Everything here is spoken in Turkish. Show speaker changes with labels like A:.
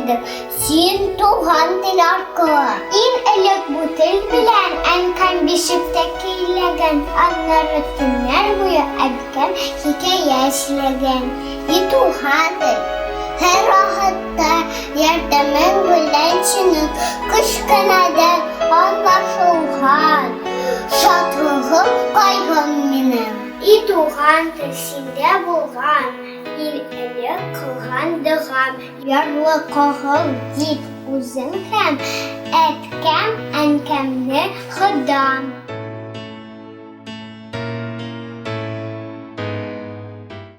A: öğrendim. Sen tuğan dil arqılı. En elek bu dil bilen enkam bişiptekiylegen anları tünler boyu ebken hikaye işlegen. Tuğan dil. Her rahatta yerdemen gülen çınık. Kış kanadan anlaşılgan. Şatlığım kaygım benim. Tuğan dil sende bulgan. İlelek kılgan dığam. Yarlı kağıl git uzun hem. Etkem enkemli hıdam.